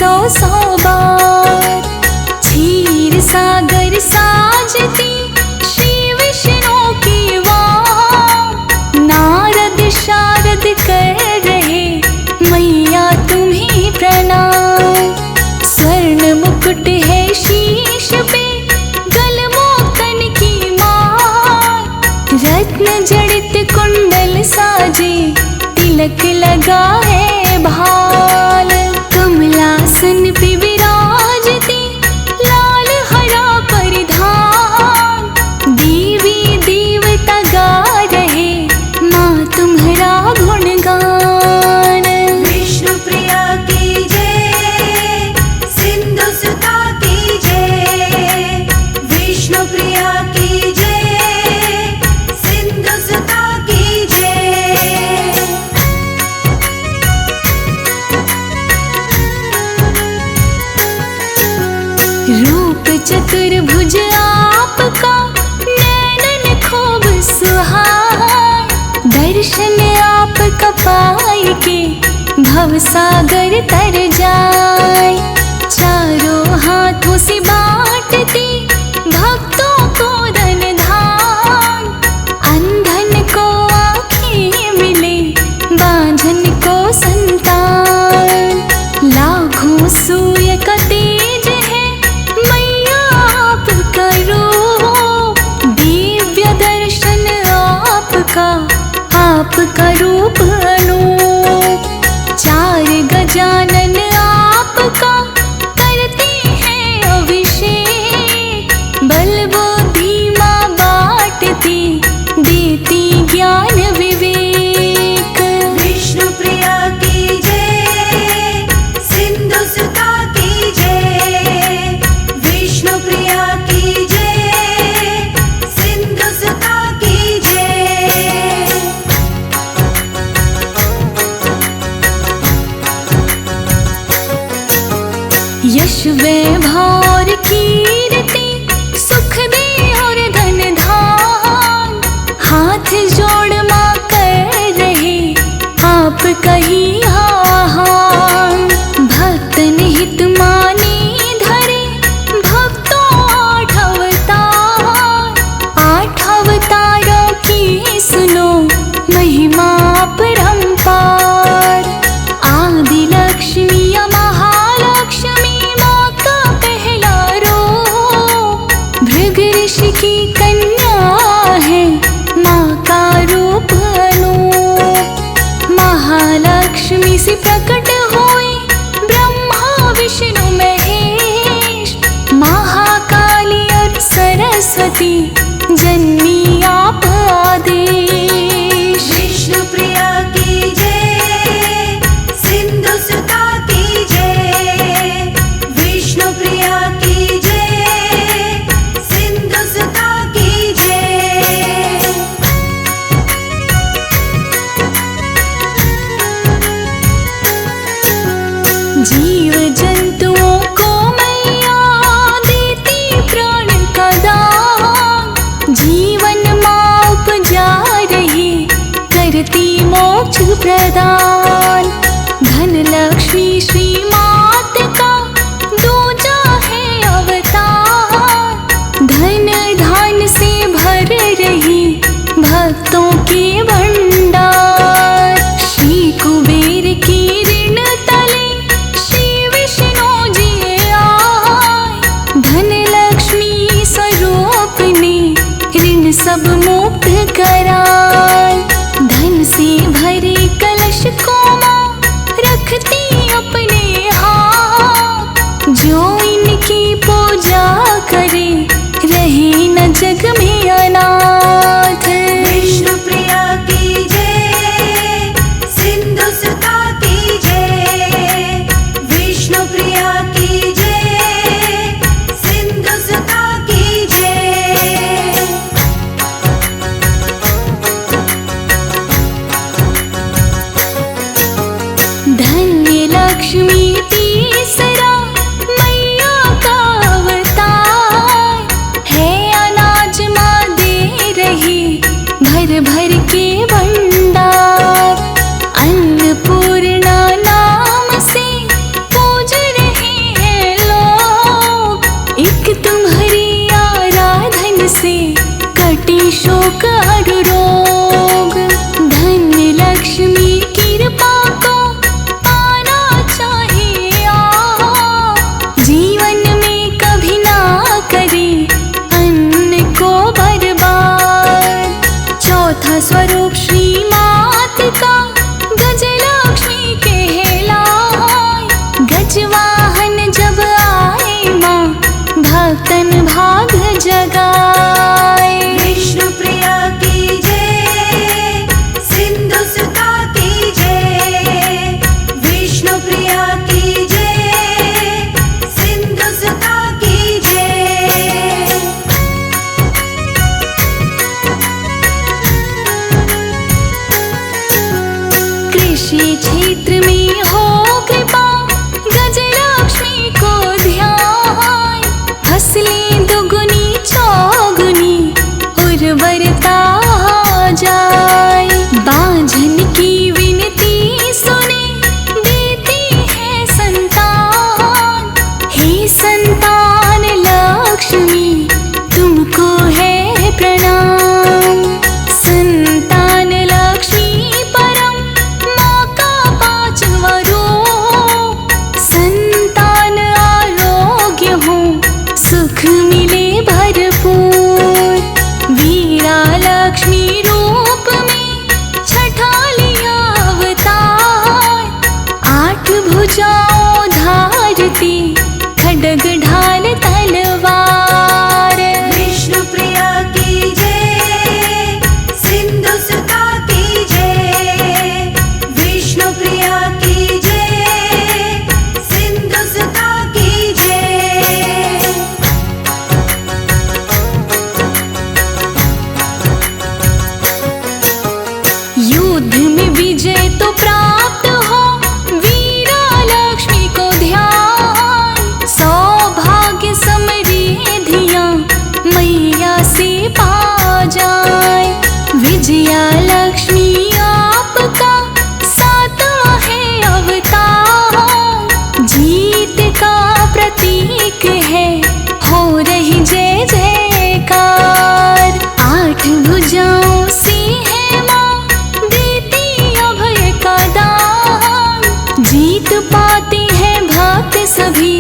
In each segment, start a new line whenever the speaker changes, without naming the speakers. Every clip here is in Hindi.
100 बार। क्षीर सागर साजती श्री विष्णु की वाण। नारद शारद कर रहे मैया तुम्हें प्रणाम। स्वर्ण मुकुट है शीश पे गलमोकन की माल। रत्न जड़ित कुंडल साजे तिलक लगा है भाल। कमलासन पे विराजती लाल हरा परिधान। देवी देवता गा रहे माँ तुम्हारा गुणगान।
विष्णु प्रिया की जय, सिंधु सुता की जय। विष्णु प्रिया की जय, सिंधु सुता की जय।
रूप चतुर्भुज आपका नैनन खूब सुहाए। दर्शन आपका पाए के भवसागर तर जाए। चारों हाथों से बांटती भक्तों को धन धान। अंधन को आँखें मिले बांझन को संतान। लाखों सूर्य का तेज है मैया आपका रूप। दिव्य दर्शन आपका रूप अनूप। चार गजानन आपका करते हैं अभिषेक। बल बुद्धि माँ बांटती देती ज्ञान विवेक।
विष्णु प्रिया की जय, सिंधु सुता की जय। विष्णु प्रिया की जय, सिंधु सुता की जय।
यश वैभव कीर्ति सुख दे और धन धान। हाथ जोड़ माँ कर रहे आप कही आह्वान। भक्तन हित माने धरे भक्तों 8 अवतार। 8 अवतारों की सुनो महिमा परंपार। आदि लक्ष्मी महालक्ष्मी माँ का पहला रूप। भृग ऋषि की कन्या है माँ का रूप अनूप। महालक्ष्मी से प्रकट हुए ब्रह्मा विष्णु महेश। महाकाली और सरस्वती जन्मी आप आदेश।
विष्णु प्रिया की जय, सिंधु सुता की जय। विष्णु प्रिया की जय, सिंधु सुता की जय।
जीव जंतुओं को मैया देती प्राण का दान। जीवन माँ उपजा रही करती मोक्ष प्रदान। धन लक्ष्मी श्री मात का दूजा है अवतार। धन धान से भर रही भक्तों के भंडार। श्री कुबेर की ऋण तले श्री विष्णु जी आए। धन लक्ष्मी स्वरूप ने ऋण सब मुक्त कराए। धन से भरे कलश को माँ रखती अपने हाथ। जो इनकी पूजा करे रहे न जग में अनाथ।
विष्णु प्रिया की जय, सिंधु सुता की जय। विष्णु प्रिया की जय, सिंधु सुता की जय।
धन्य लक्ष्मी तीसरा मैया का अवतार है। अनाज माँ दे रही भर भर के भंडार। अन्नपूर्णा नाम से पूज रहे क्षेत्र में हो कृपा, गजलक्ष्मी को ध्यान। फसलें दुगुनी चौगुनी उर्वरता जाए। बांझन की विनती सुने, देती है संतान। हे संतान लक्ष्मी, तुमको है प्रणाम। संतान लक्ष्मी परम, माँ का पांचवा रूप। संतान आरोग्य हो, सुख मिले भरपूर। वीरा लक्ष्मी रूप में छठा लिया अवतार। 8 भुजाओं धारती, खड्ग ढाल तलवार।
विष्णु प्रिया की जय, सिंधु सुता की जय। विष्णु प्रिया की जय, सिंधु सुता की जय।
युद्ध में विजय तो प्राप्त हो, वीरा लक्ष्मी को ध्यान। सौभाग्य समृद्धियां मैया से पा जाए। विजया लक्ष्मी आपका सातवां है अवतार। जीत का प्रतीक है, हो रही जय जयकार। 8 भुजाओं से है माँ, देती अभय का दान। जीत पाते हैं भक्त सभी,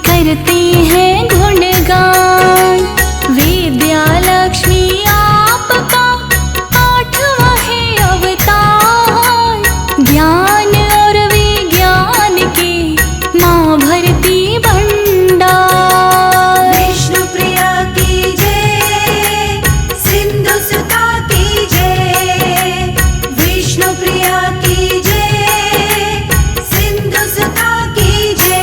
करते हैं गुणगान। विद्या लक्ष्मी आपका 8वां है अवतार। ज्ञान और विज्ञान के माँ भरती भंडार।
विष्णु प्रिया की जय, सिंधु सुता की जय। विष्णु प्रिया की जय, सिंधु सुता की जय।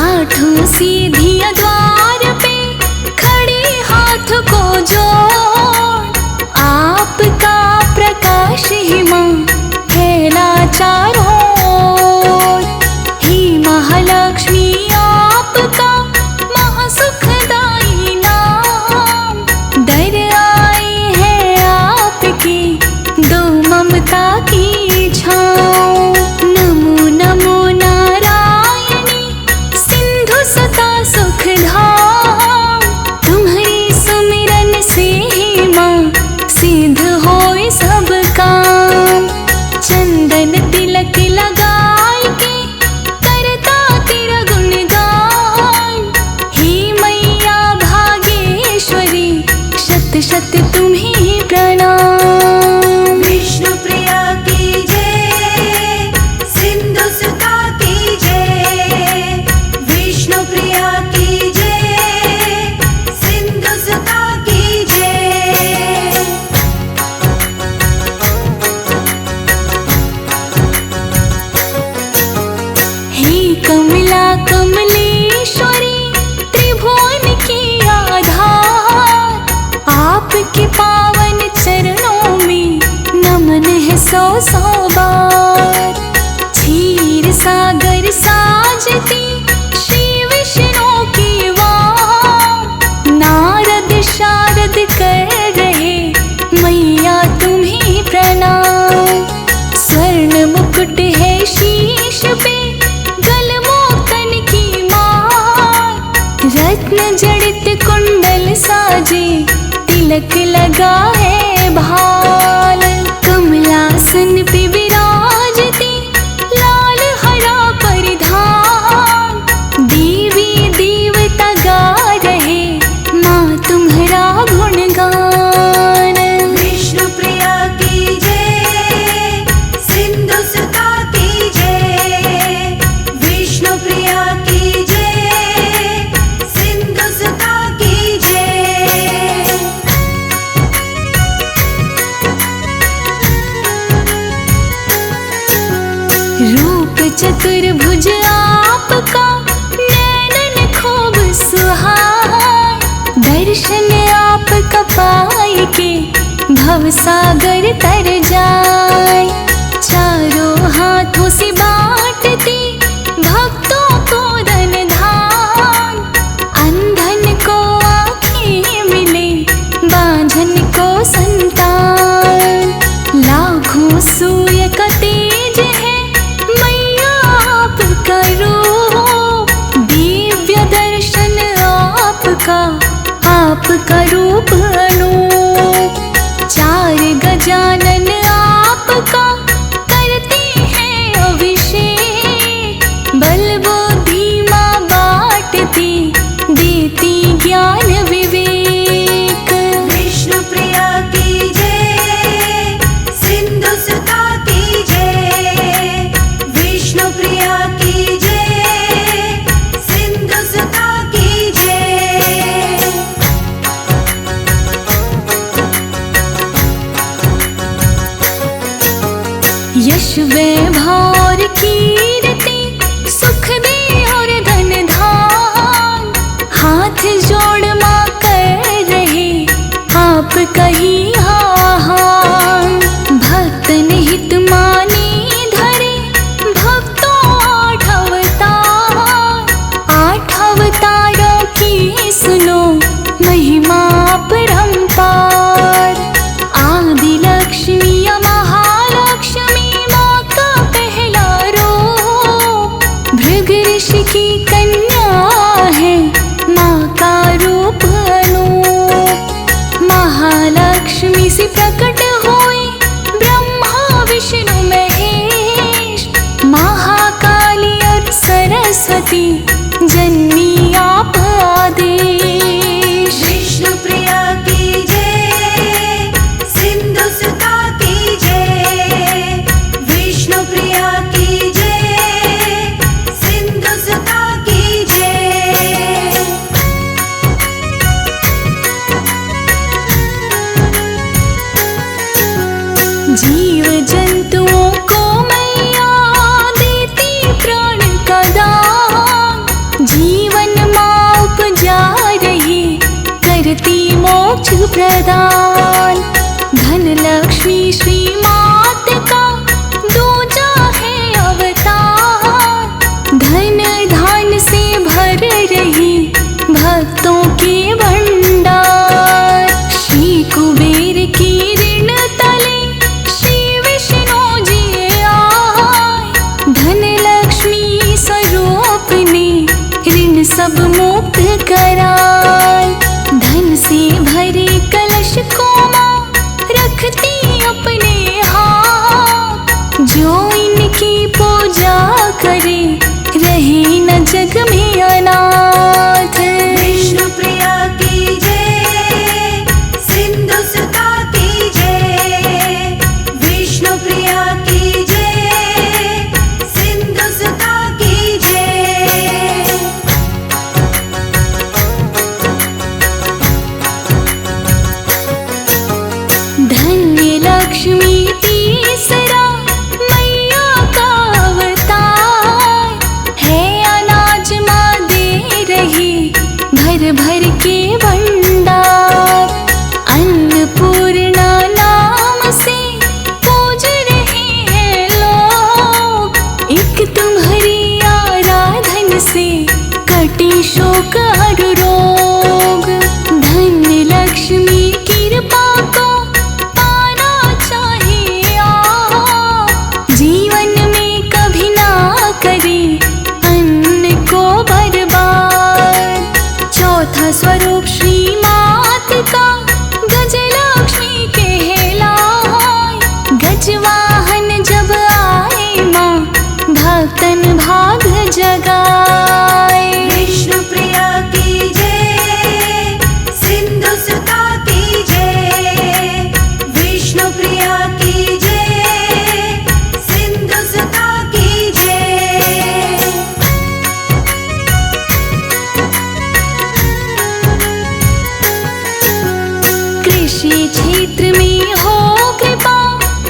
आठों सीधियां द्वार पे खड़ी, हाथ को जोड़। आपका प्रकाश ही माँ फैला चारों ओर। हे महालक्ष्मी आपका महासुखदाई नाम। डर आए हैं आपकी दो ममता की छाँव। नमो नमो नारायणी, सिंधु सुता सुख धाम। तुम्हारी सुमिरन से ही माँ सिद्ध होए सब काम। चंदन तिलक लगाए के करता तेरा गुणगान। हे मैया भागेश्वरी, शत शत तुम्हें प्रणाम।
विष्णु प्रिया की जय, सिंधु सुता की जय। विष्णु प्रिया की जय, सिंधु सुता की जय।
हे कमला कमलेश्वरी, त्रिभुवन की आधार। आपके पावन चरणों में नमन है 100 बार। क्षीर सागर साजती श्री विष्णु की वाण। नारद शारद कर रहे मैया तुम्हें प्रणाम। स्वर्ण मुकुट है शीश पे, गलमोकन की मार। रत्न जड़ित कुंडल साजे, तिलक लगा है भाल। कमलासन पे विराजती, लाल हरा परिधान। देवी देवता गा रहे माँ तुम्हारा गुणगान।
विष्णु प्रिया की जय, सिंधु सुता की जय। विष्णु प्रिया की जय, सिंधु सुता की जय।
चतुर्भुज आपका, नैनन खूब सुहाए। दर्श दर्शन आप कपाई के भव सागर तर जाए। चारों हाथों से बांटती भक्तों को धन धान। अंधन को आँखें मिले, बांझन को संतान। लाखों सूर्य का तेज है मैया आपका रूप। दिव्य दर्शन आपका रूप अनूप। चार गजानन आपका करते हैं अभिषेक। बल बुद्धि माँ बांटती देती ज्ञान विवेक।
विष्णु प्रिया की जय, सिंधु सुता की जय। विष्णु प्रिया की जय, सिंधु सुता की जय।
यश वैभव कीर्ति सुख दे और धन धान। हाथ जोड़ माँ कर रहे आप कही आहान। भक्तन हित माने धरे भक्तों आठ अवतार। आठ अवतारों की सुनो महिमा परंपार। आदि लक्ष्मी महालक्ष्मी माँ का पहला रूप। भृग ऋषि की कन्या है माँ का रूप अनूप। महालक्ष्मी से प्रकट हुए ब्रह्मा विष्णु महेश। महाकाली और सरस्वती जन्मी आप आदेश।
विष्णु प्रिया की जय, सिंधु सुता की जय। विष्णु प्रिया की जय, सिंधु सुता की जय।
जीव जंतुओं को मैया देती प्राण का दान। जीवन माँ उपजा रही करती मोक्ष प्रदान। धन लक्ष्मी श्री मात का दूजा है अवतार। धन धान से भर रही भक्तों के भंडार। श्री कुबेर की ऋण तले श्री विष्णु जी आए। धन लक्ष्मी स्वरूप ने ऋण सब मुक्त कराए। धन से भरे कलश को माँ रखती अपने हाथ। जो इनकी पूजा करे रहे न जग में अनाथ।
विष्णु प्रिया की जय, सिंधु सुता की जय। विष्णु प्रिया की जय, सिंधु सुता की जय।
धन्य लक्ष्मी तीसरा मैया का अवतार है। अनाज माँ दे रही भर भर के भंडार। अन्नपूर्णा नाम से पूज रहे हैं लोग। एक तुम्हारी आराधन से कटे शोक हर रोग। धन्य लक्ष्मी कृपा को पाना चाहिए आप। जीवन में कभी ना करे अन्न को बर्बाद। चौथा स्वरूप श्री मात का गजलक्ष्मी कहलाए। गजवाहन जब आए माँ भक्तन भाग जगाए।
विष्णु प्रिया की जय, सिंधु सुता की जय। विष्णु प्रिया की जय, सिंधु सुता की जय।
कृषि क्षेत्र में हो कृपा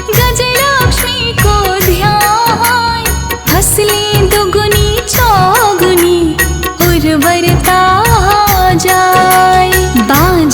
गजलक्ष्मी को ध्यान। फसलें दुगुनी चौगुनी उर्वरता जाए। बांझ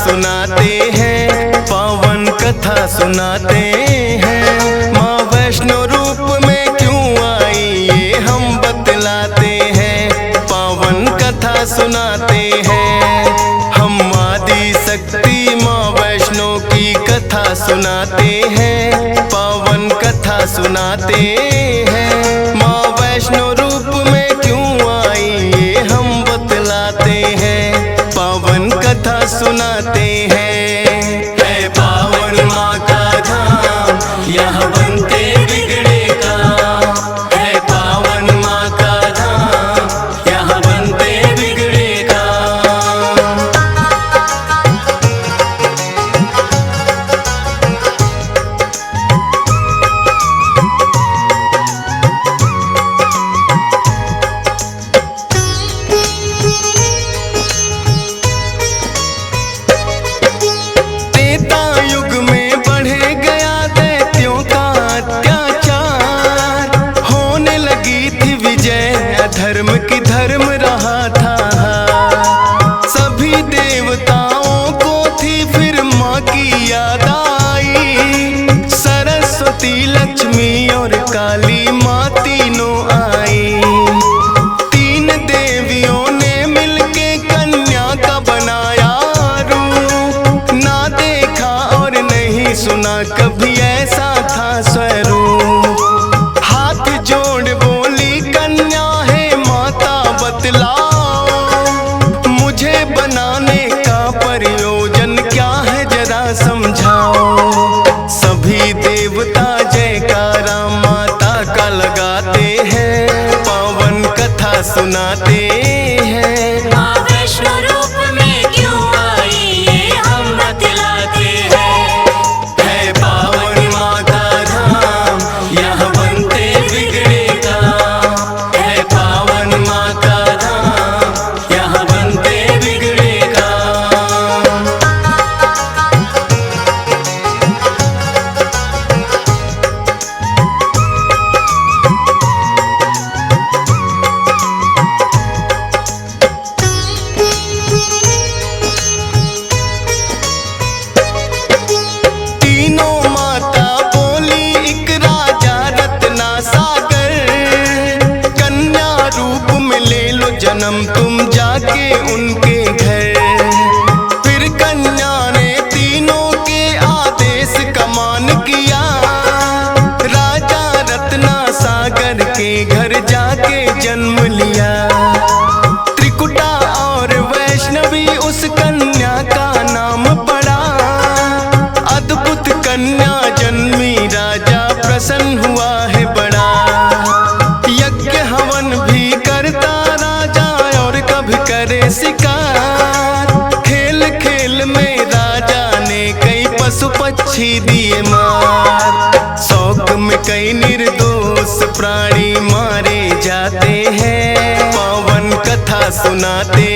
सुनाते हैं, पावन कथा सुनाते हैं। माँ वैष्णो रूप में क्यों आई ये हम बतलाते हैं, पावन कथा सुनाते हैं। हम आदि शक्ति माँ वैष्णो की कथा सुनाते हैं, पावन कथा सुनाते हैं। माँ वैष्णो रूप में क्यों आई ये हम बतलाते हैं, पावन कथा सुनाते हैं। है पावन माँ का धाम, यहाँ बनते बिगड़े काम। है पावन माँ का धाम, यहाँ बनते बिगड़े काम। त्रेता युग में बढ़े गया दैत्यों का अत्याचार, होने लगी थी विजय, अधर्म की धर्म रहा था। सभी देवताओं को थी फिर माँ की याद आई, सरस्वती लक्ष्मी और काली माँ तीनों आई। तीन देवियों ने मिलके कन्या का बनाया रूप, ना देखा और नहीं सुना कभी ऐसा था स्वरूप। हाथ जोड़ बोली कन्या है माता बतलाओ, मुझे बनाने का प्रयोजन क्या है जरा समझाओ। सभी देवता जयकारा माता का लगाते हैं, पावन कथा सुनाते हैं।
माँ वैष्णो रूप में क्यों आई ये हम बतलाते हैं।
है पावन माँ का धाम, यहाँ बनते बिगड़े काम। है पावन माँ का धाम, यहाँ बनते बिगड़े काम। तीनों माता बोली एक राजा रत्ना सागर, कन्या रूप में ले लो जन्म तुम जाके उनके घर। फिर कन्या ने तीनों के आदेश का मान किया, राजा रत्ना सागर के घर जाके जन्म लिया। त्रिकुटा और वैष्णवी उस कन्या का नाम पड़ा, अद्भुत कन्या जन्मी राजा प्रसन्न हुआ है बड़ा। यज्ञ हवन भी करता राजा और कभी करे शिकार, खेल खेल में राजा ने कई पशु पक्षी दिए मार। शौक में कई निर्दोष प्राणी मारे जाते हैं, पावन कथा सुनाते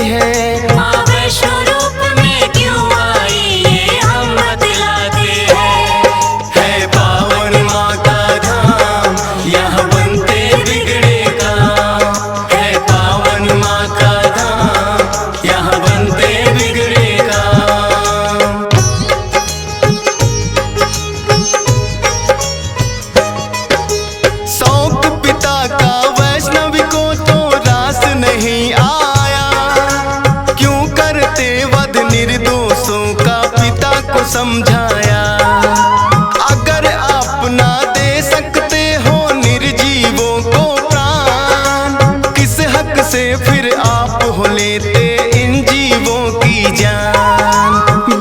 हैं।
माँ वैष्णो रूप में क्यों आई ये हम बतलाते हैं।
है पावन माँ का धाम, यहाँ बनते बिगड़े काम। है पावन माँ का धाम, यहाँ बनते बिगड़े काम। शौक पिता का वैष्णवी को तो रास नहीं आया, क्यों करते वध निर्दोषों का पिता को समझाया। अगर आप ना दे सकते हो निर्जीवों को प्राण, किस हक से फिर आप हो लेते इन जीवों की जान।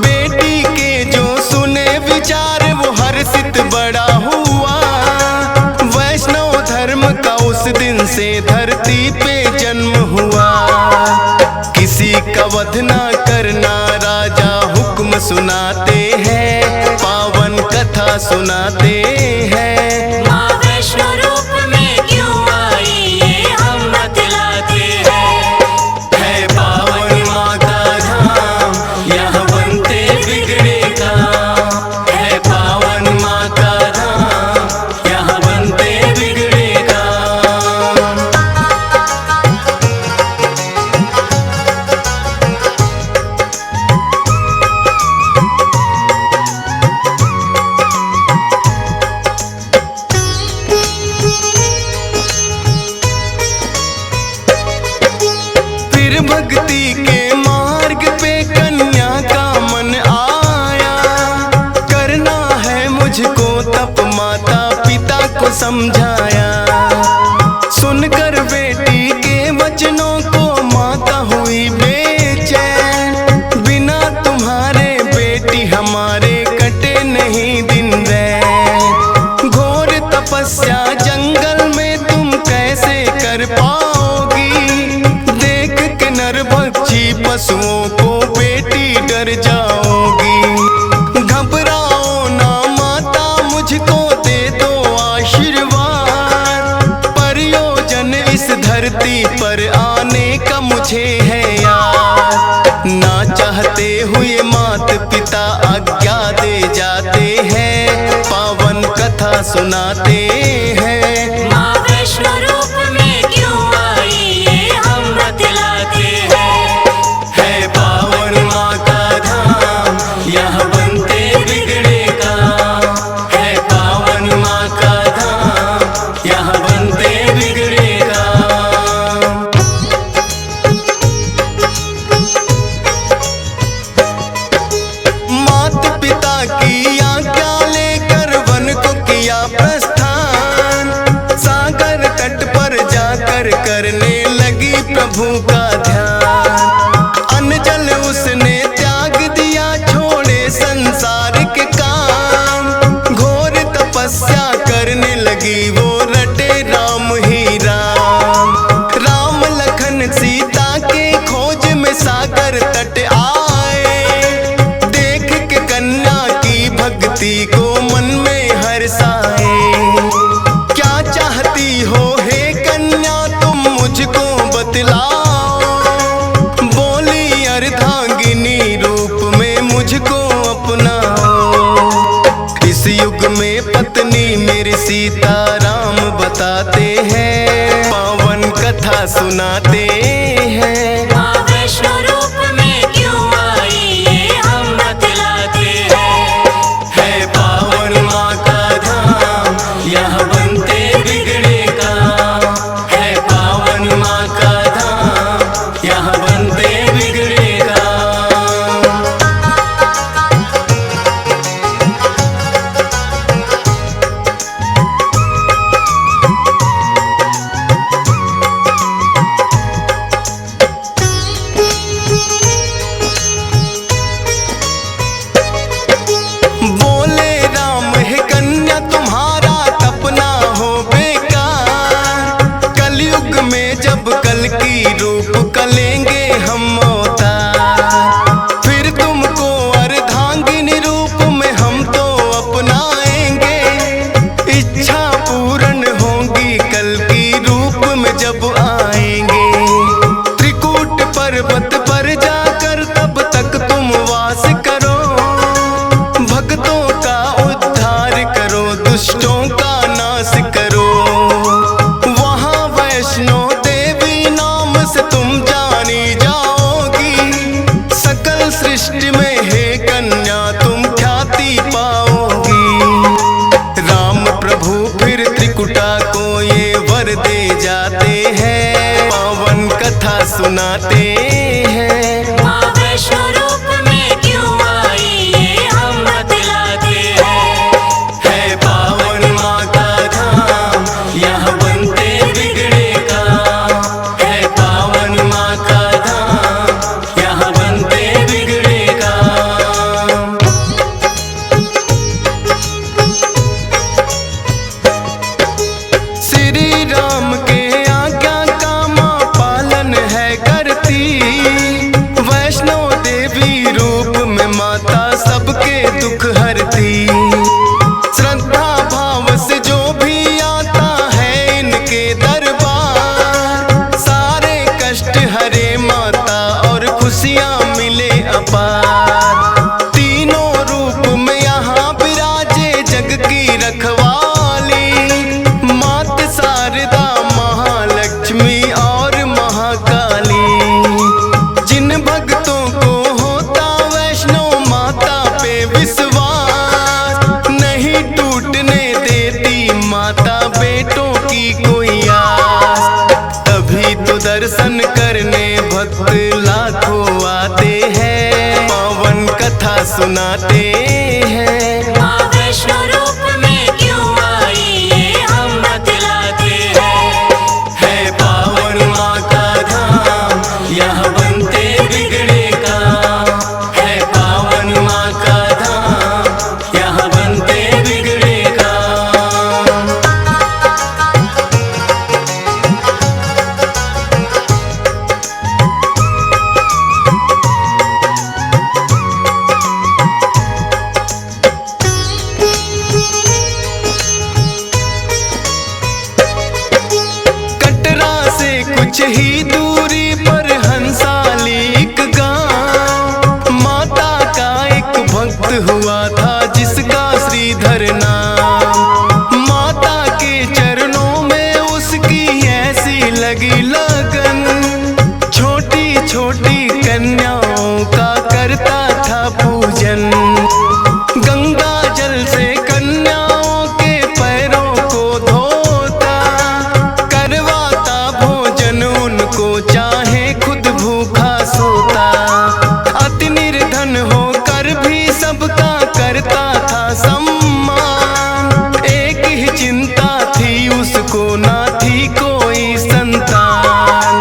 बेटी के जो सुने विचार वो हर्षित बड़ा हुआ, वैष्णव धर्म का उस दिन से धरती पे जन्म हुआ। किसी का वध ना करना राजा हुक्म सुनाते हैं, पावन कथा सुनाते हैं।
माँ वैष्णो रूप में क्यों आई ये हम बतलाते हैं।
है पावन माँ का धाम, यहाँ बनते बिगड़े काम। है पावन माँ का धाम, यहाँ बनते बिगड़े काम। फिर भक्ति के मार्ग पे कन्या का मन आया। करना है मुझको तप, माता पिता को समझाया। सुनकर बेटी के वचनों को माता हुई बेचैन। बिना तुम्हारे बेटी हमारे कटे नहीं दिन रैन। घोर तपस्या जंगल में तुम कैसे कर पाओगी। देख के नर भक्षी पशुओं को बेटी डर जाओगी। घबराओ ना माता, मुझको दे दो आशीर्वाद। प्रयोजन इस धरती पर आने का मुझे है याद। ना चाहते हुए मात पिता आज्ञा दे जाते हैं, पावन कथा सुनाते हैं।
माँ वैष्णो रूप में क्यों आई ये हम बतलाते हैं।
है पावन माँ का धाम, यहाँ बनते बिगड़े काम। है पावन माँ का धाम, यहाँ बनते बिगड़े काम। मात पिता की आज्ञा लेकर वन को किया प्रस्थान। सागर तट पर जाकर करने लगी प्रभु का ध्यान। अन्न जल उसने त्याग दिया, छोड़े संसार के काम। घोर तपस्या करने लगी वो, रटे राम ही राम। राम लखन सीता के खोज में सागर तट आए। देख के कन्या की भक्ति को मन में हर्षाए। क्या चाहती हो हे कन्या तुम मुझको बतलाओ। बोली अर्धांगिनी रूप में मुझको अपनाओ। इस युग में पत्नी मेरी सीता राम बताते हैं, पावन कथा सुनाते हैं।
माँ वैष्णो रूप में क्यों आई ये हम बतलाते हैं।
है पावन माँ का धाम, यहाँ बनते बिगड़े काम। है पावन माँ का धाम, यहाँ बनते बिगड़े काम। बोले राम है कन्या तुम्हारा तपना हो बेकार। कलयुग में जब कल की रूप कलेंगे हम अवतार। फिर तुमको अर्धांगिनी रूप में हम तो अपनाएंगे। इच्छा पूर्ण होगी कल की रूप में जब आएंगे। त्रिकूट पर्वत पर जाकर तब तक तुम वास करो। भक्तों का उद्धार करो, दुष्टों का नाश करो। वहाँ वैष्णो देवी नाम से तुम जानी जाओगी। सकल सृष्टि में हे कन्या तुम ख्याति पाओगी। राम प्रभु फिर त्रिकुटा को ये वर दे जाते हैं, पावन कथा सुनाते हैं।
माँ वैष्णो रूप में क्यों आई ये हम बतलाते हैं।
है पावन माँ का धाम, यहाँ बनते बिगड़े काम। है पावन माँ का धाम, यहाँ बनते बिगड़े काम। श्री राम के आज्ञा का माँ पालन है करती। वैष्णो देवी रूप में माता सबके दुख हरती। श्रद्धा भाव से जो भी आता है इनके दरबार। सारे कष्ट हरे माता और खुशियाँ मिले अपार। तीनों रूप में यहाँ विराजे जग की रखवाली। मात शारदा महालक्ष्मी और महाकाली। जिन भक्तों को होता वैष्णो माता पे विश्वास, नहीं टूटने देती माता बेटों की कोई आस। तभी तो दर्शन करने भक्त भक्त लाखों आते हैं, पावन कथा सुनाते हैं।
माँ वैष्णो रूप में क्यों आई ये हम बतलाते हैं।
है पावन माँ का धाम, यहाँ बनते बिगड़े काम। है पावन माँ का धाम, यहाँ बनते बिगड़े काम। कटरा से कुछ ही दूरी पर हंसाली एक गांव, माता का एक भक्त हुआ था जिसका श्रीधर नाम। माता के चरणों में उसकी ऐसी लगी लगन, छोटी छोटी कन्याओं का करता था पूजन। गंगा जल से कन्याओं के पैरों को धोता, करवाता भोजन उनको चाहे खुद भूखा सोता। अति निर्धन होकर भी सबका करता था सम्मान, एक ही चिंता थी उसको ना थी कोई संतान।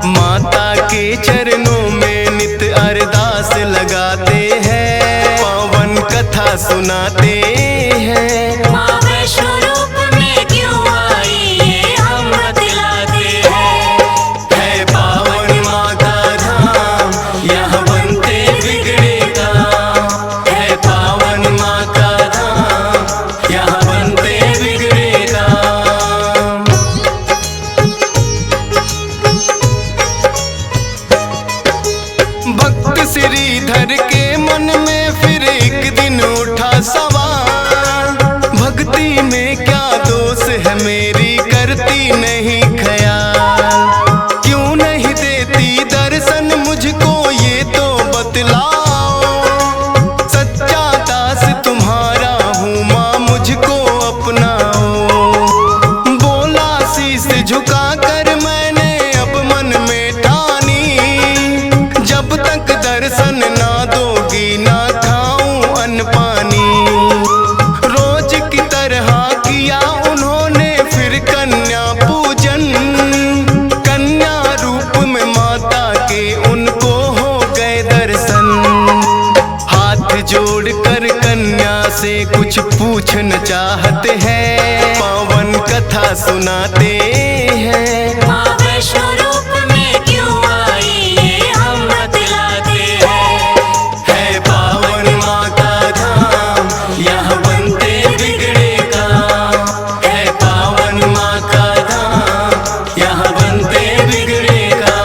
माता के चरणों में नित अरदास लगाते हैं, पावन कथा सुनाते हैं।
माँ वैष्णो रूप में क्यों आई ये हम बतलाते हैं।
है पावन माँ का धाम, यहाँ बनते बिगड़े काम। है पावन माँ का धाम, यहाँ बनते बिगड़े काम। भक्त श्रीधर के मन में फिर एक दिन उठा सवाल, भक्ति में क्या दोष है मेरी, करती नहीं ख्याल। क्यों नहीं देती दर्शन मुझको ये तो बतलाओ, सच्चा दास तुम्हारा हूँ माँ मुझको अपनाओ। बोला शीश झुका कर मैंने अब मन में ठानी, जब तक दर्शन ना दोगी ना खाऊं अन्न पानी। रोज की तरह किया उन्होंने फिर कन्या पूजन, कन्या रूप में माता के उनको हो गए दर्शन। हाथ जोड़कर कन्या से कुछ पूछना चाहते हैं, पावन कथा सुनाते हैं।
माँ वैष्णो रूप में क्यों आई ये हम बतलाते हैं।
है पावन माँ का धाम, यहाँ बनते बिगड़े काम। है पावन माँ का धाम, यहाँ बनते बिगड़े काम।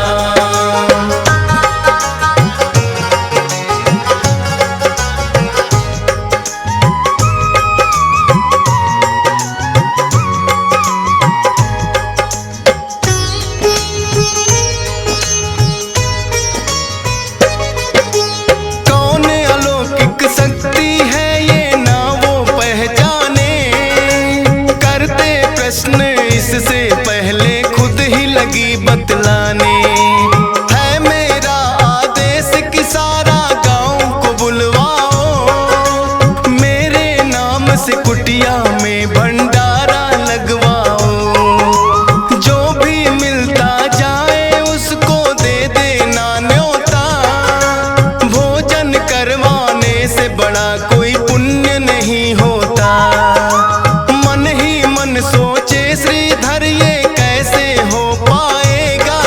कौन अलौकिक शक्ति है ये ना वो पहचाने, करते प्रश्न इससे पहले खुद ही लगी बतलाने। है मेरा आदेश कि सारा गांव को बुलवाओ, मेरे नाम से कुटिया में भंडारा लगवाओ। जो भी मिलता जाए उसको दे देना न्योता, भोजन करवाने से बड़ा कोई पुण्य नहीं होता। मन ही मन सोचे श्रीधर ये कैसे हो पाएगा,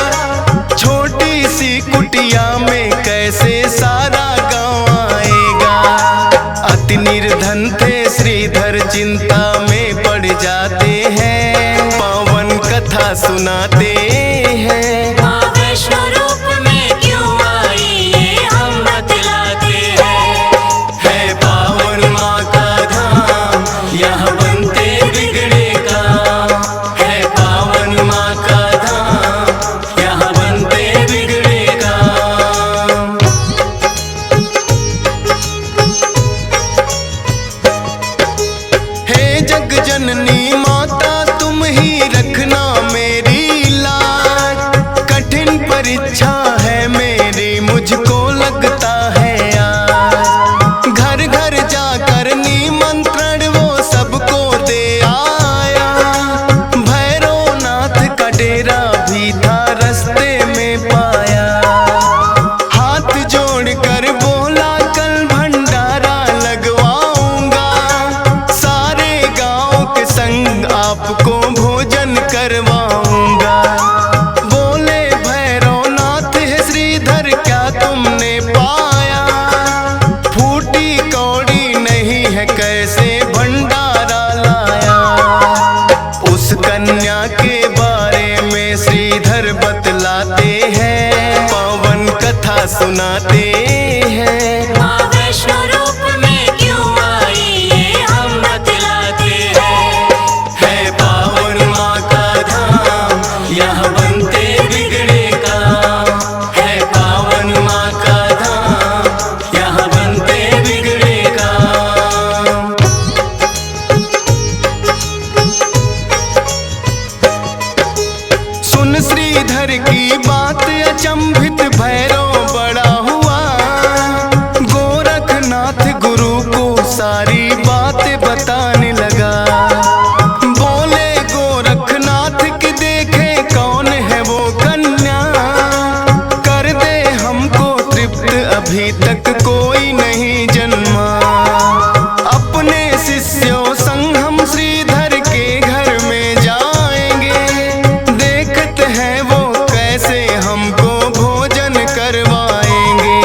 छोटी सी कुटिया में कैसे सारा गांव आएगा। अति निर्धन थे श्रीधर चिंता में पड़ जाते हैं, पावन कथा सुनाते हैं।
माँ वैष्णो रूप में क्यों आई ये हम बतलाते हैं।
है पावन माँ का धाम, यहाँ बनते बिगड़े काम। है पावन माँ का धाम, यहाँ बनते बिगड़े काम। हे जग जननी माता तुम ही रखना मेरी लाज, अंधेरा भी था रास्ते में पाया। हाथ जोड़कर बोला कल भंडारा लगवाऊंगा, सारे गांव के संग आपको भोजन करवाऊंगा। बोले भैरवनाथ है श्रीधर क्या तुमने पाया, फूटी कौड़ी नहीं है कैसे भंडारा लाया। उस कन्या के बारे में श्रीधर बतलाते हैं, पावन कथा सुनाते हैं।
माँ वैष्णो रूप में क्यों आई ये हम बतलाते हैं।
है पावन माँ का धाम, यहाँ बनते बिगड़े काम। है पावन माँ का धाम, यहाँ बनते बिगड़े काम। सुन श्रीधर की बात अचंभित भैरव बड़ा हुआ, गोरखनाथ गुरु को सारी बातें बताने लगा। बोले गोरखनाथ की देखे कौन है वो कन्या, कर दे हमको तृप्त अभी तक कोई नहीं जन्मा। अपने शिष्यों संग हम श्रीधर के घर में जाएंगे, देखते हैं वो कैसे हमको भोजन करवाएंगे।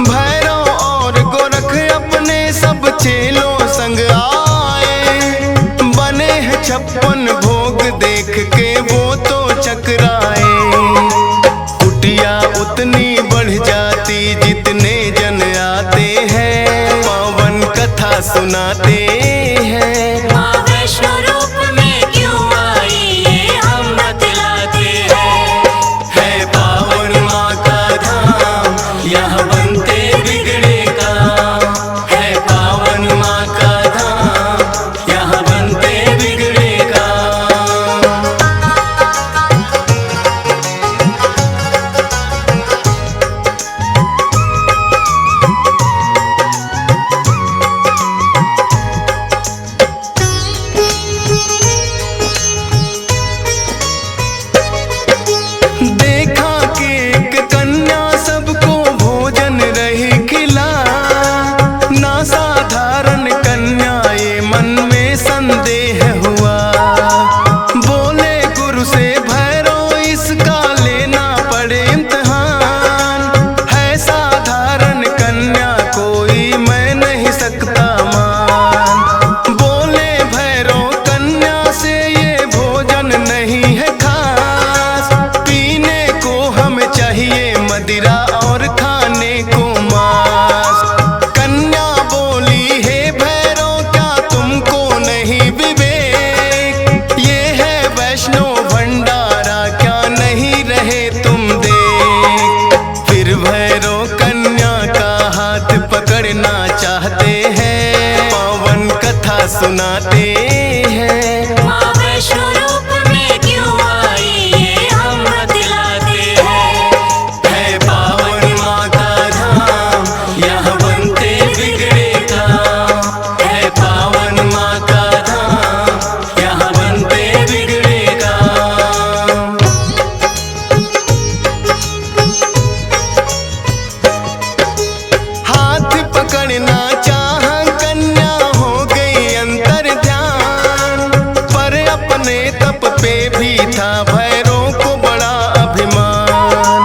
भैरव और गोरख अपने सब चेलों संग आए, बने हैं 56 भोग देख के वो तो चकराए। कुटिया उतनी बढ़ जाती जितने जन आते हैं, पावन कथा सुनाते हैं।
माँ वैष्णो रूप में क्यों आई ये हम बतलाते हैं।
है पावन माँ का धाम, यहाँ बनते बिगड़े काम। है पावन माँ का धाम, यहाँ बनते बिगड़े काम। देखा कि एक कन्या सबको भोजन रही खिला, ना साधारण कन्या ये मन में संदेह हुआ। बोले गुरु से भैरव इसका लेना पड़े इम्तिहान, है साधारण कन्या कोई मैं नहीं सकता मान। बोले भैरव कन्या से ये भोजन नहीं है खास, पीने को हमें चाहिए मदिरा और खाने को मांस। कन्या बोली हे भैरव क्या तुमको नहीं विवेक, ये है वैष्णो भंडारा क्या नहीं रहे तुम देख। फिर भैरव कन्या का हाथ पकड़ना चाहते हैं, पावन कथा सुनाते हैं।
माँ वैष्णो रूप में क्यों आई ये हम बतलाते हैं।
है पावन माँ का धाम, यहाँ बनते बिगड़े काम। है पावन माँ का धाम, यहाँ बनते बिगड़े काम। हाथ पकड़ना चाहा कन्या हो गई अंतर ध्यान, पर अपने तप पे भी था भैरव को बड़ा अभिमान।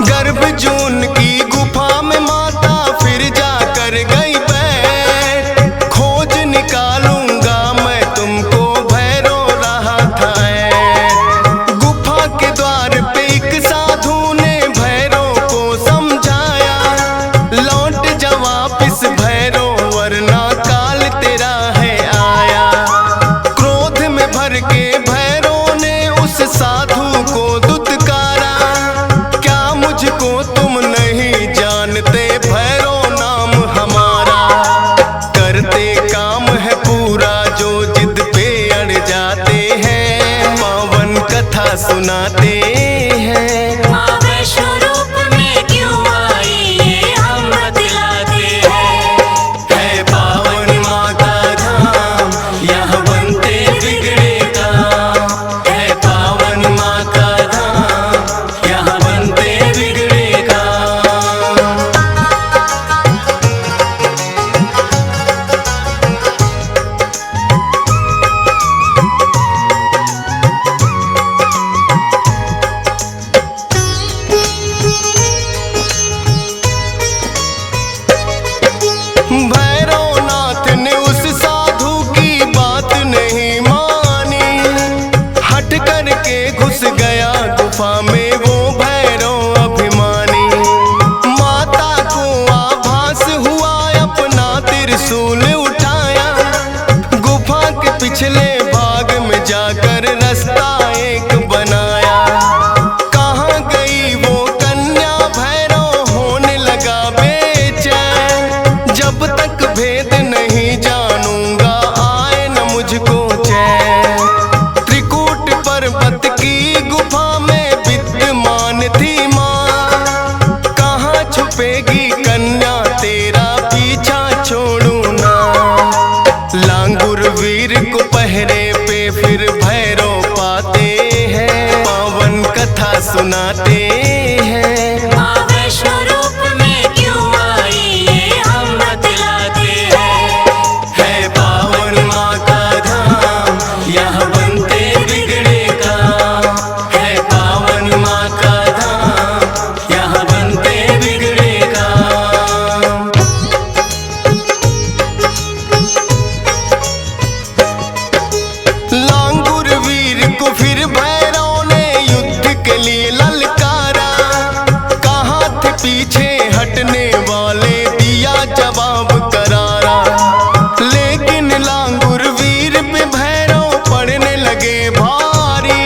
गर्भ जून की गुफा में माता फिर जाकर गई बैठ, खोज निकालूंगा मैं तुमको भैरव रहा था ऐठ। गुफा के द्वार पे एक साधु ने भैरव को समझाया, लौट जा वापिस भैरव वरना काल तेरा है आया। क्रोध में भर के भैरव ने उस साधु को दुत्कारा, क्या मुझको तुम नहीं जानते भैरव नाम हमारा। करते काम है पूरा जो जिद पे अड़ जाते हैं, पावन कथा सुनाते हैं।
माँ वैष्णो रूप में क्यों आई ये हम बतलाते हैं।
है पावन माँ का धाम, यहाँ बनते बिगड़े काम। है पावन माँ का कथा सुनाते हैं।
माँ वैष्णो रूप में क्यों आई ये हम बतलाते हैं।
है पावन माँ का धाम, यहाँ बनते बिगड़े काम। है पावन माँ का धाम, यहाँ बनते बिगड़े काम। लांगुर वीर को फिर भैरव ने युद्ध के लिए ललकारा। कहाँ थे पीछे हटने वाले, दिया जवाब करारा। लेकिन लांगुर वीर पे भैरव पड़ने लगे भारी।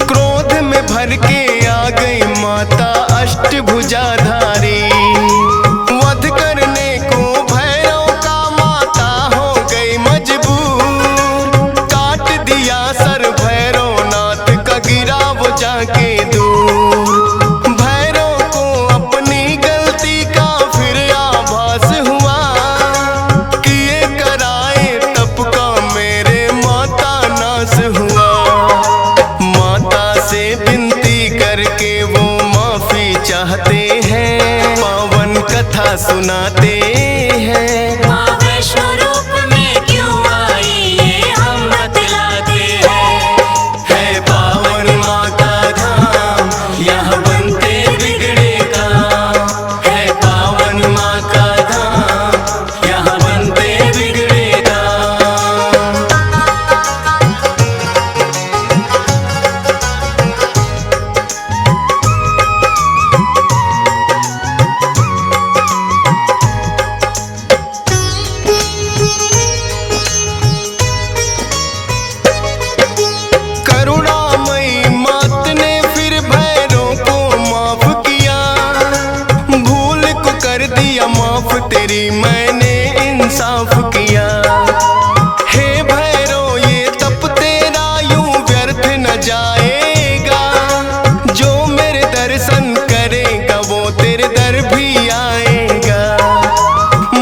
क्रोध में भर के आ गई माता अष्टभुजाधारी। वध करने को भैरव का माता हो गई मजबूर। काट दिया सर भैरवनाथ का, गिरा वो जाके दूर। भैरव को अपनी गलती का फिर आभास हुआ। किए कराए तप का मेरे माता नाश हुआ। माता से विनती करके वो माफी चाहते हैं। पावन कथा सुनाते हैं।
माँ वैष्णो रूप में क्यों आई ये हम बतलाते हैं।
है पावन माँ का धाम, यहाँ बनते बिगड़े काम। है पावन माँ का धाम, यहाँ बनते बिगड़े काम। करुणामयी मात ने फिर भैरव को माफ किया। भूल को कर दिया माफ, तेरी मैंने इंसाफ किया। हे भैरव ये तप तेरा यूं व्यर्थ न जाएगा। जो मेरे दर्शन करेगा वो तेरे दर भी आएगा।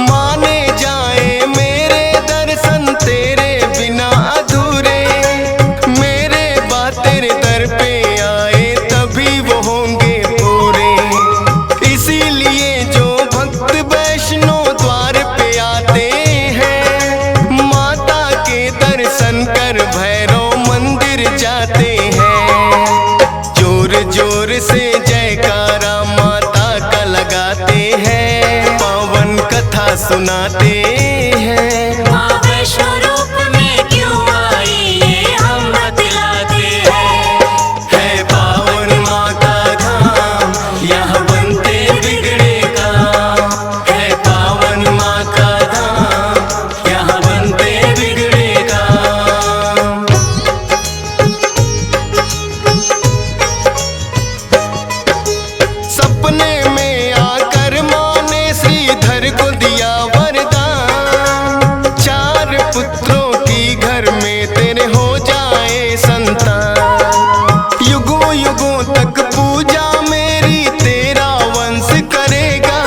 माने जाए मेरे दर्शन तेरे बिना अधूरे। मेरे बात तेरे दर पे आए तभी वो होंगे पूरे। इसीलिए जो भक्त वैष्णो द्वार पे आते हैं, माता के दर्शन कर भैरव मंदिर जाते हैं। जोर जोर से जयकारा माता का लगाते हैं। पावन कथा सुनाते हैं।
माँ वैष्णो रूप में क्यों आई ये हम बतलाते हैं।
है पावन माँ का धाम, यहाँ बनते बिगड़े काम। है पावन माँ का धाम, यहाँ बनते बिगड़े काम। सपने में आकर माँ ने श्रीधर को दिया वरदान। 4 पुत्रों की घर में तेरे हो जाए संतान। युगों युगों तक पूजा मेरी तेरा वंश करेगा।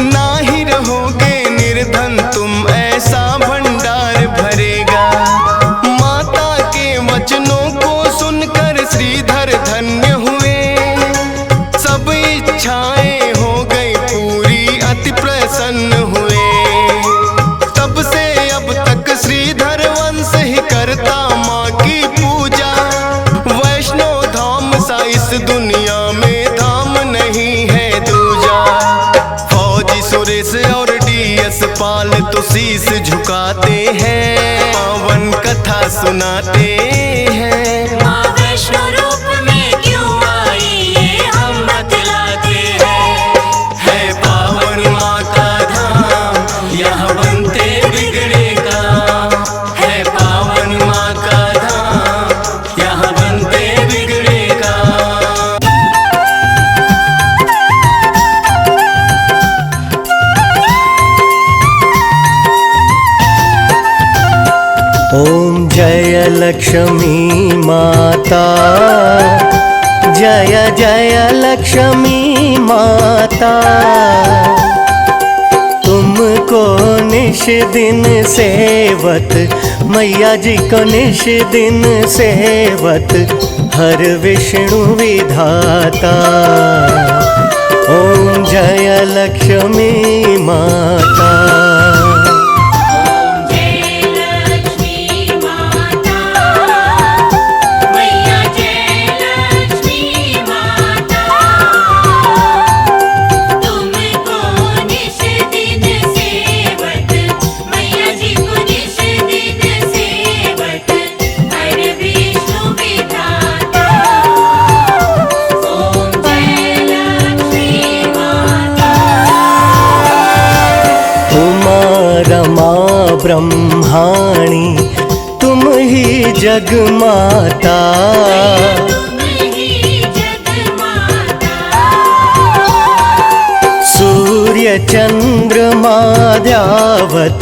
ना ही रहोगे निर्धन तुम, ऐसा भंडार भरेगा। माता के वचनों को सुनकर श्रीधर धन्य हुए। सब इच्छाएं हो गई पूरी, अति प्रसन्न हुए। तब से अब तक श्रीधर वंश ही करता माँ की पूजा। वैष्णो धाम सा इस दुनिया में धाम नहीं है दूजा। फौजी सुरेश और डीएस पाल तो शीश झुकाते हैं। पावन कथा सुनाते हैं।
माँ वैष्णो रूप में क्यों आई ये हम बतलाते हैं।
है पावन माँ का धाम, यहाँ बनते बिगड़े काम। है पावन माँ का धाम, यहाँ बनते बिगड़े काम।
ओम जय लक्ष्मी माता, जय जय लक्ष्मी माता। तुमको निश दिन सेवत मैया जी को निश दिन सेवत हर विष्णु विधाता। ओम जय लक्ष्मी माता। रमा ब्रह्माणी तुम ही जग माता। सूर्य चंद्रमा ध्यावत,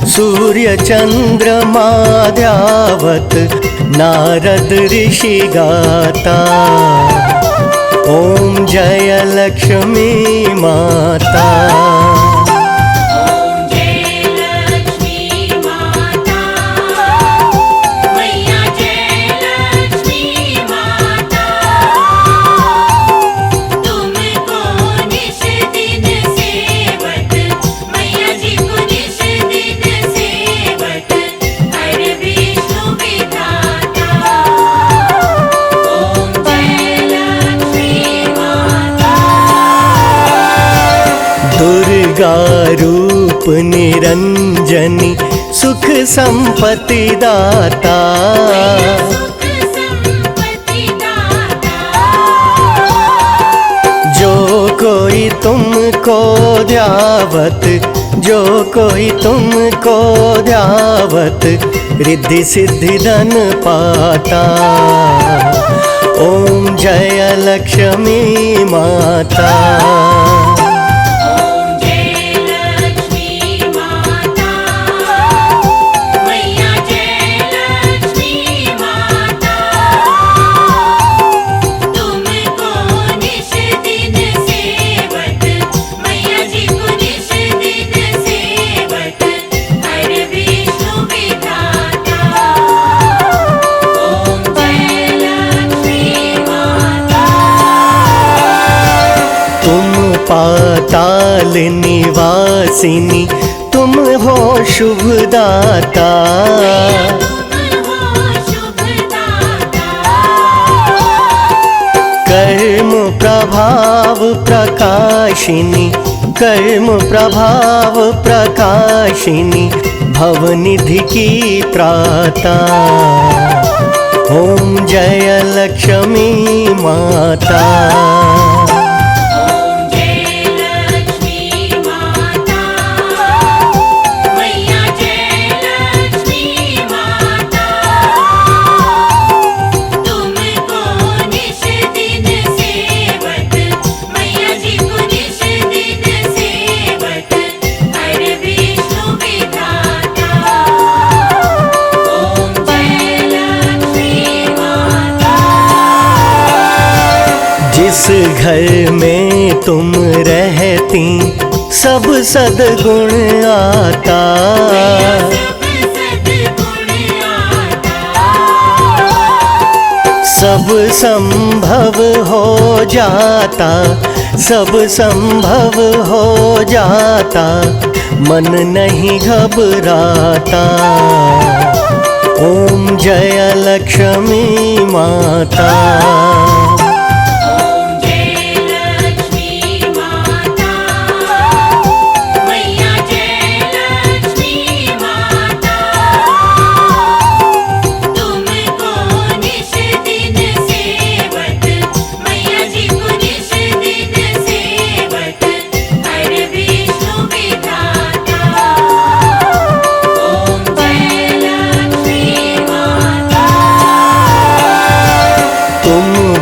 सूर्य चंद्रमा ध्यावत नारद ऋषि गाता। ओम जय लक्ष्मी माता। दुर्गा रूप निरंजनी सुख संपत्ति दाता। जो कोई तुमको ध्यावत, जो कोई तुमको ध्यावत रिद्धि सिद्धि धन पाता। ओम जय लक्ष्मी माता। पाताल निवासिनी तुम हो शुभदाता। कर्म प्रभाव प्रकाशिनी, कर्म प्रभाव प्रकाशिनी भवनिधि की त्राता। ओम जय लक्ष्मी माता। जिस घर में तुम रहती सब सद्गुण आता। सब संभव हो जाता, सब संभव हो जाता मन नहीं घबराता। ओम जय लक्ष्मी माता।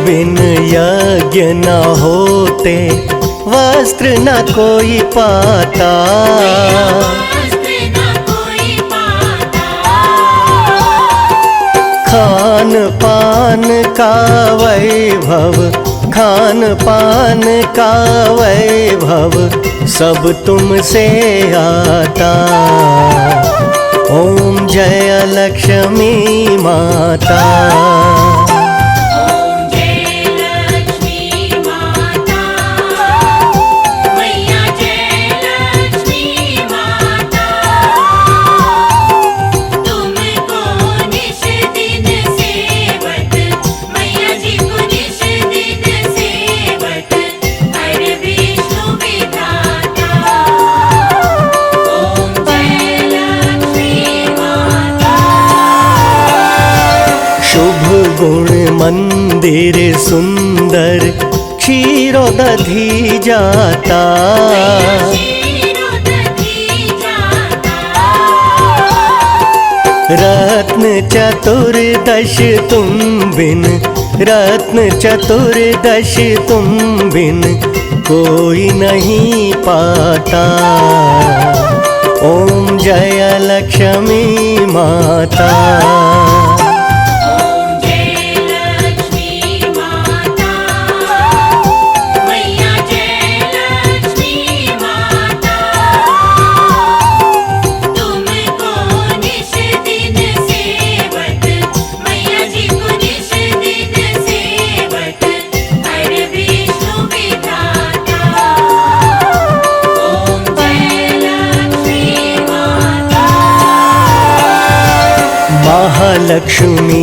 बिन यज्ञ न होते वस्त्र न कोई पाता। खान पान का वैभव, खान पान का वैभव सब तुमसे आता। ओम जय लक्ष्मी माता।
ओम जय लक्ष्मी माता, मैया जय लक्ष्मी माता। तुमको निश दिन सेवत, मैया जी को निश दिन सेवत, हर विष्णु विधाता। ओम जय लक्ष्मी माता।
शुभ गुण मंदिर सुंदर क्षीरोदधि जाता। रत्न चतुर्दश तुम बिन, रत्न चतुर्दश तुम बिन कोई नहीं पाता। ओम जय लक्ष्मी माता।
ओम जय लक्ष्मी माता, मैया जय लक्ष्मी माता। तुमको निश दिन सेवत, मैया जी को निश दिन सेवत, हर विष्णु विधाता। ओम जय लक्ष्मी माता।
महालक्ष्मी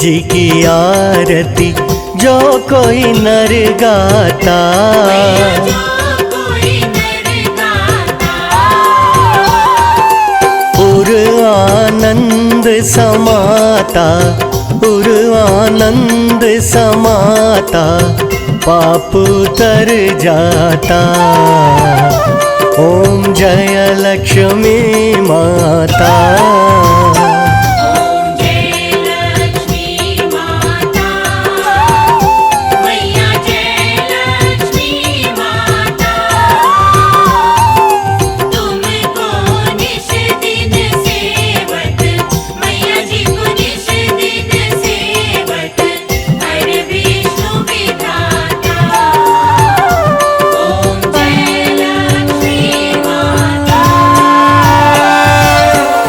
जी की आरती जो कोई नर गाता।
जो कोई नर गाता,
उर आनंद समाता, उर आनंद समाता, पाप उतर जाता। ओम जय लक्ष्मी माता।